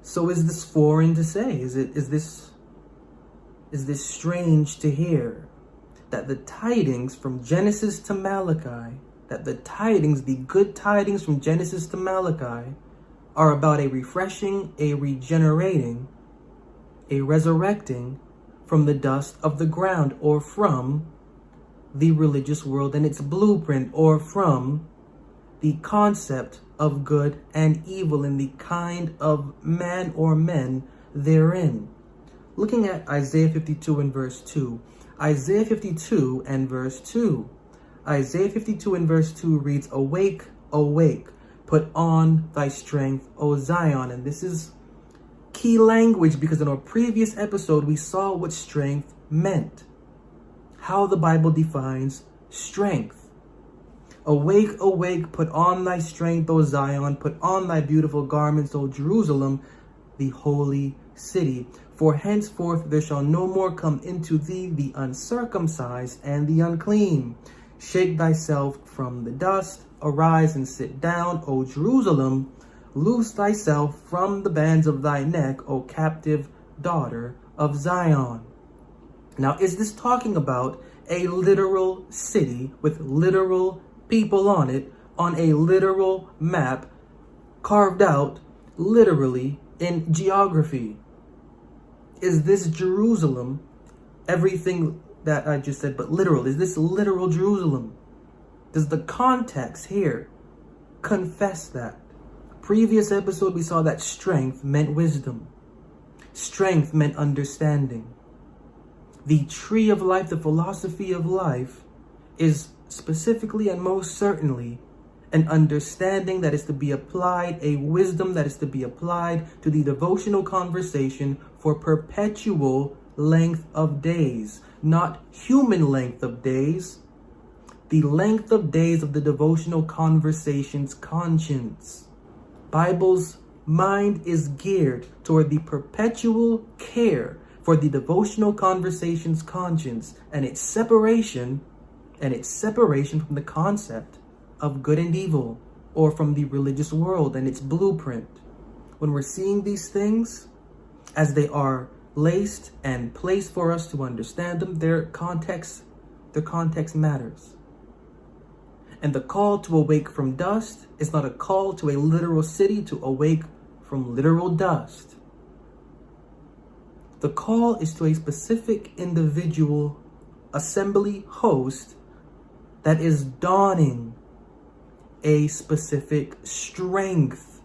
So is this foreign to say? Is this strange to hear? That the tidings from Genesis to Malachi, the good tidings from Genesis to Malachi, are about a refreshing, a regenerating, a resurrecting from the dust of the ground, or from the religious world and its blueprint, or from the concept of good and evil and the kind of man or men therein. Looking at Isaiah 52 and verse 2. Isaiah 52 and verse 2. Isaiah 52 and verse 2 reads, "Awake, awake, put on thy strength, O Zion." And this is key language because in our previous episode, we saw what strength meant. How the Bible defines strength. Awake, awake, put on thy strength, O Zion, put on thy beautiful garments, O Jerusalem, the holy city. For henceforth there shall no more come into thee the uncircumcised and the unclean. Shake thyself from the dust, arise and sit down, O Jerusalem. Loose thyself from the bands of thy neck, O captive daughter of Zion. Now, is this talking about a literal city with literal people on it, on a literal map, carved out literally in geography? Is this Jerusalem everything that I just said, but literal? Is this literal Jerusalem? Does the context here confess that? Previous episode, we saw that strength meant wisdom. Strength meant understanding. The tree of life, the philosophy of life, is specifically and most certainly an understanding that is to be applied, a wisdom that is to be applied to the devotional conversation for perpetual length of days, not human length of days, the length of days of the devotional conversation's conscience. Bible's mind is geared toward the perpetual care for the devotional conversation's conscience and its separation from the concept of good and evil, or from the religious world and its blueprint. When we're seeing these things as they are laced and placed for us to understand them, their context matters. And the call to awake from dust is not a call to a literal city to awake from literal dust. The call is to a specific individual assembly host that is dawning a specific strength.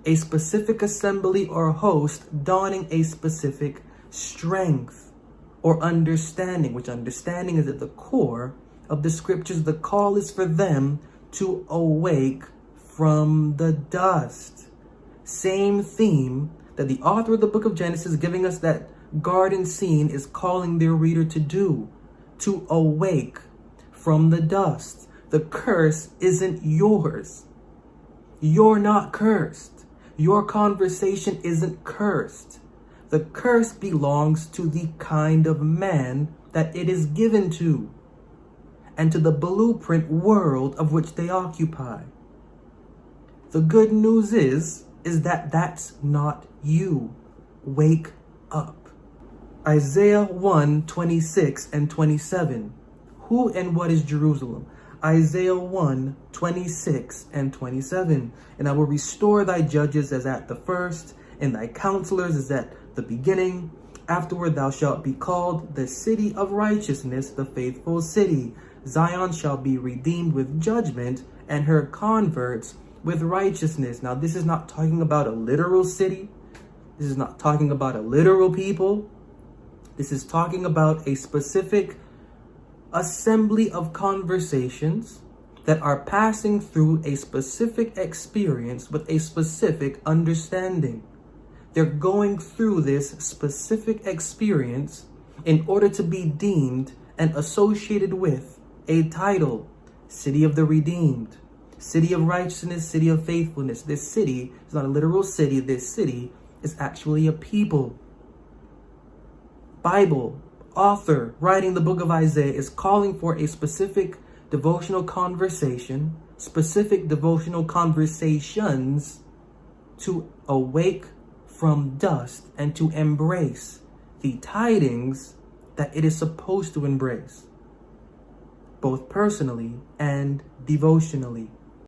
A specific assembly or host dawning a specific strength or understanding, which understanding is at the core of the scriptures. The call is for them to awake from the dust. Same theme that the author of the book of Genesis, giving us that garden scene, is calling their reader to do, to awake from the dust. The curse isn't yours. You're not cursed. Your conversation isn't cursed. The curse belongs to the kind of man that it is given to, and to the blueprint world of which they occupy. The good news is that that's not you. Wake up. Isaiah 1:26 and 27. Who and what is Jerusalem? Isaiah 1:26 and 27. And I will restore thy judges as at the first, and thy counselors as at the beginning. Afterward thou shalt be called the city of righteousness, the faithful city. Zion shall be redeemed with judgment, and her converts with righteousness. Now, this is not talking about a literal city. This is not talking about a literal people. This is talking about a specific assembly of conversations that are passing through a specific experience with a specific understanding. They're going through this specific experience in order to be deemed and associated with a title: City of the Redeemed, City of Righteousness, City of Faithfulness. This city is not a literal city. This city is actually a people. Bible author writing the book of Isaiah is calling for a specific devotional conversation, specific devotional conversations to awake from dust and to embrace the tidings that it is supposed to embrace, both personally and devotionally.